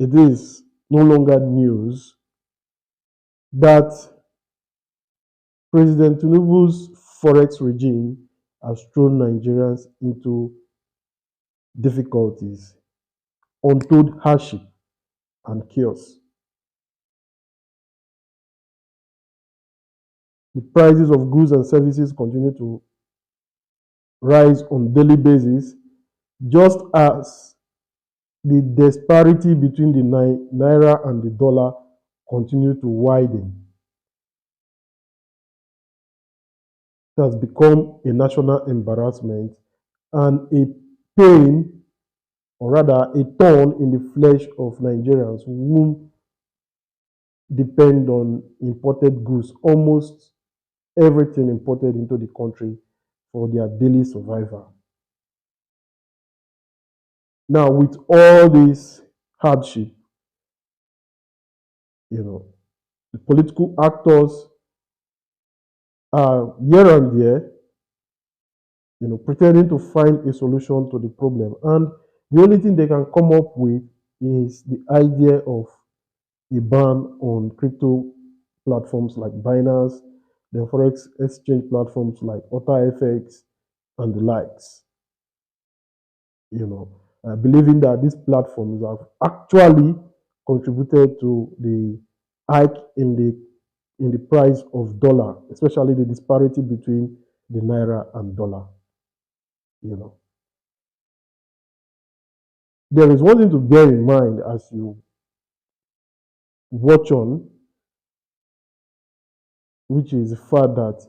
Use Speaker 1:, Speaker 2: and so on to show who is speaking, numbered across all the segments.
Speaker 1: it is no longer news that President Tinubu's forex regime has thrown Nigerians into difficulties, untold hardship, and chaos. The prices of goods and services continue to rise on daily basis, just as the disparity between the naira and the dollar continue to widen. It has become a national embarrassment and a pain, or rather a thorn in the flesh of Nigerians who depend on imported goods, almost everything imported into the country for their daily survival. Now, with all this hardship, the political actors are here and there, pretending to find a solution to the problem. And the only thing they can come up with is the idea of a ban on crypto platforms like Binance, the forex exchange platforms like OttaFX, and the likes. Believing that these platforms have actually contributed to the hike in the price of dollar, especially the disparity between the naira and dollar. You know, there is one thing to bear in mind as you watch on, which is the fact that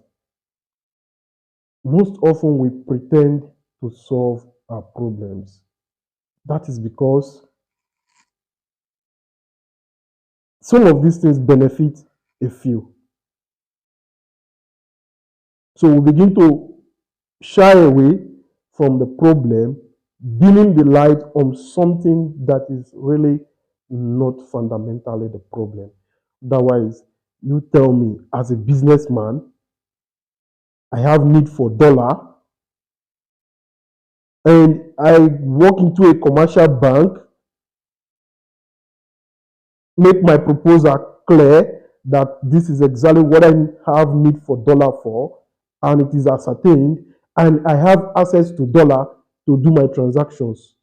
Speaker 1: most often we pretend to solve our problems. That is because some of these things benefit a few. So we begin to shy away from the problem, dimming the light on something that is really not fundamentally the problem. Otherwise, you tell me, as a businessman, I have need for dollar, and I walk into a commercial bank, make my proposal clear that this is exactly what I have need for dollar for, and it is ascertained, and I have access to dollar to do my transactions.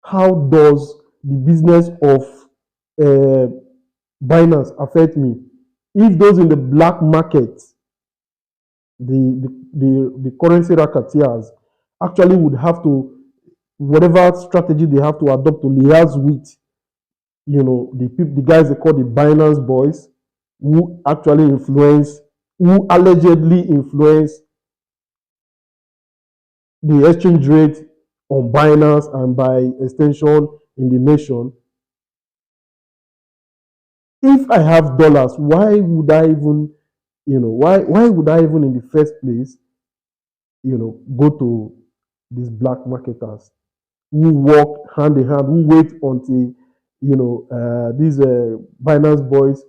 Speaker 1: How does the business of Binance affect me? If those in the black market, the currency racketeers, actually would have to, whatever strategy they have to adopt to liaise with, the guys they call the Binance boys, who actually influence, who allegedly influence the exchange rate on Binance and by extension in the nation. If I have dollars, why would I even, why would I even in the first place, go to these black marketers who walk hand in hand, who wait until, these Binance boys,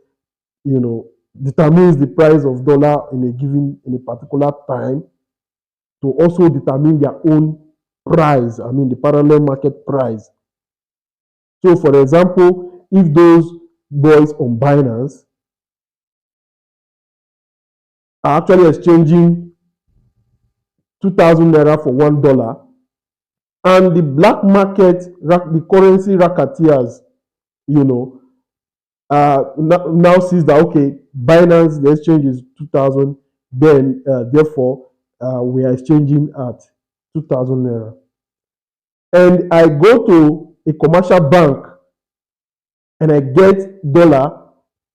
Speaker 1: determines the price of dollar in a particular time to also determine their own price, the parallel market price. So, for example, if those boys on Binance are actually exchanging 2,000 naira for $1, and the black market, the currency racketeers, now sees that, okay, Binance, the exchange is 2,000, then therefore we are exchanging at 2,000 naira. And I go to a commercial bank and I get dollar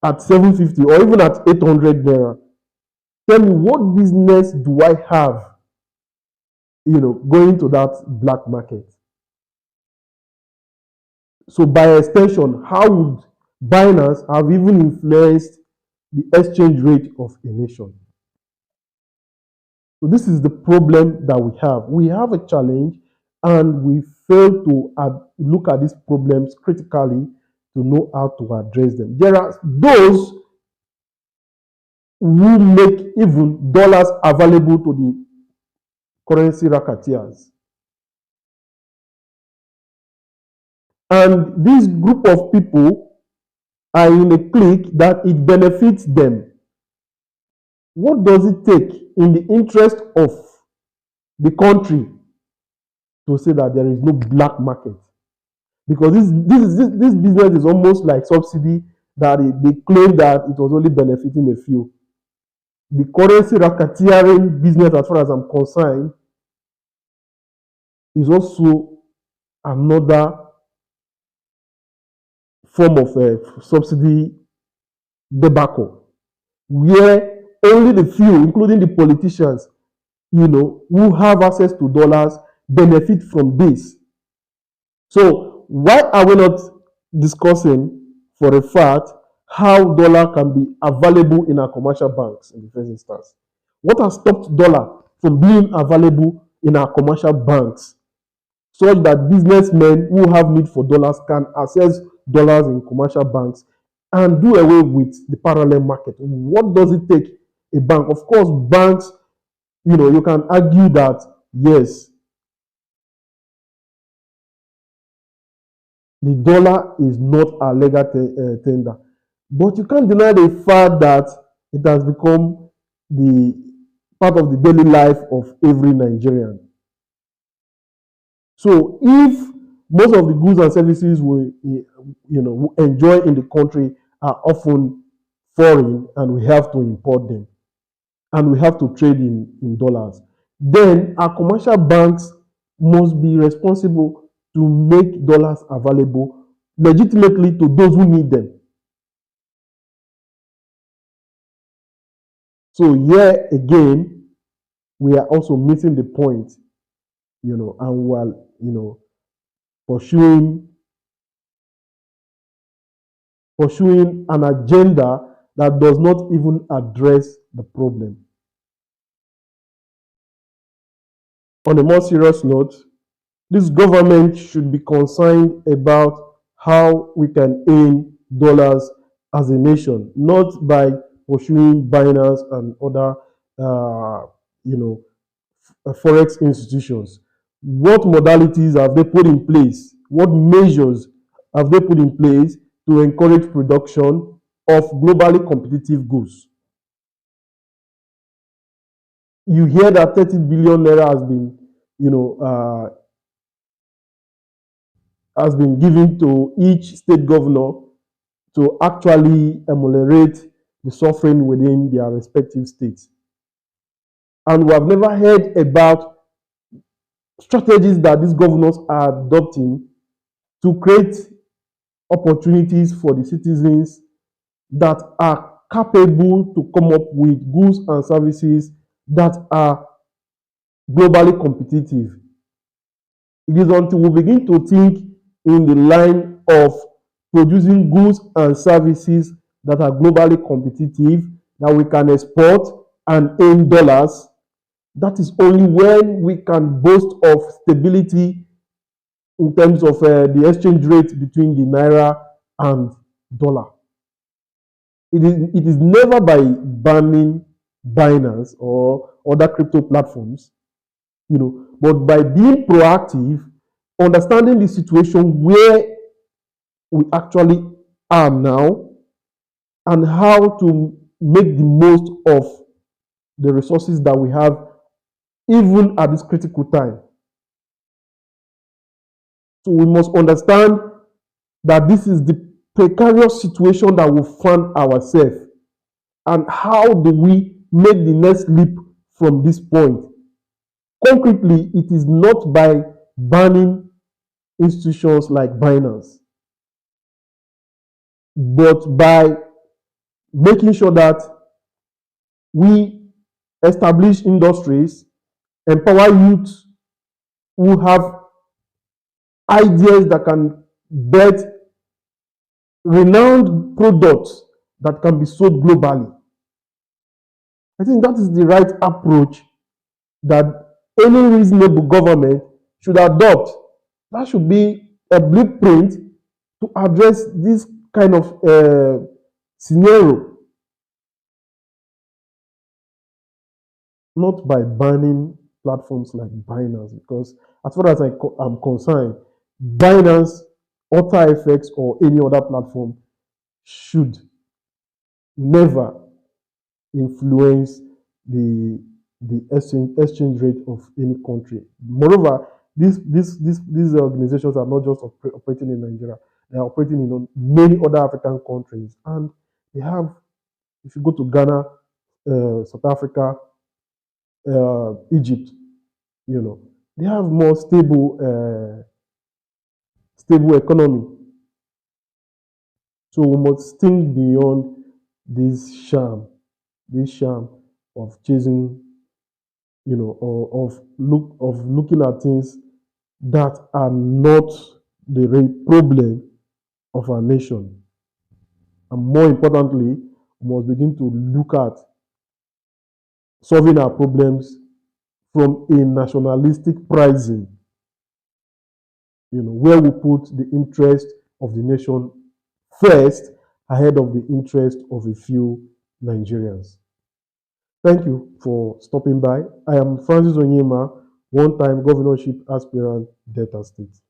Speaker 1: at 750 or even at 800 naira. Tell me, what business do I have, going to that black market? So by extension, how would Binance have even influenced the exchange rate of a nation? So this is the problem that we have. We have a challenge, and we fail to look at these problems critically to know how to address them. There are those who make even dollars available to the currency racketeers. And this group of people are in a clique that it benefits them. What does it take in the interest of the country to say that there is no black market? Because this business is almost like subsidy that they claim that it was only benefiting a few. The currency racketeering business, as far as I'm concerned, is also another form of subsidy debacle, where only the few, including the politicians, who have access to dollars, benefit from this. So why are we not discussing for a fact how dollar can be available in our commercial banks in the first instance? What has stopped dollar from being available in our commercial banks such that businessmen who have need for dollars can access dollars in commercial banks and do away with the parallel market? What does it take a bank? Of course, banks, you can argue that yes, the dollar is not a legal tender. But you can't deny the fact that it has become the part of the daily life of every Nigerian. So if most of the goods and services we enjoy in the country are often foreign and we have to import them and we have to trade in dollars, then our commercial banks must be responsible to make dollars available legitimately to those who need them. So here again, we are also missing the point, and we are, pursuing an agenda that does not even address the problem. On a more serious note, this government should be concerned about how we can earn dollars as a nation, not by pursuing Binance and other, forex institutions. What modalities have they put in place? What measures have they put in place to encourage production of globally competitive goods? You hear that 30 billion naira has been given to each state governor to actually ameliorate the suffering within their respective states. And we have never heard about strategies that these governors are adopting to create opportunities for the citizens that are capable to come up with goods and services that are globally competitive. It is until we begin to think in the line of producing goods and services that are globally competitive that we can export and earn dollars. That is only when we can boast of stability in terms of the exchange rate between the naira and dollar. It is never by banning Binance or other crypto platforms, but by being proactive, understanding the situation where we actually are now, and how to make the most of the resources that we have, even at this critical time. So we must understand that this is the precarious situation that we find ourselves, and how do we make the next leap from this point? Concretely, it is not by banning institutions like Binance, but by making sure that we establish industries, empower youth who have ideas that can birth renowned products that can be sold globally. I think that is the right approach that any reasonable government should adopt. That should be a blueprint to address this kind of scenario, not by banning platforms like Binance, because as far as I'm concerned, Binance UltraFX or any other platform should never influence the exchange rate of any country. Moreover, these organizations are not just operating in Nigeria; they are operating in many other African countries, and they have. If you go to Ghana, South Africa, Egypt, they have more stable economy. So we must think beyond this this sham of chasing, or of looking at things that are not the real problem of our nation. And more importantly, we must begin to look at solving our problems from a nationalistic pricing, where we put the interest of the nation first ahead of the interest of a few Nigerians. Thank you for stopping by. I am Francis Onyema, one-time governorship aspirant, Delta State.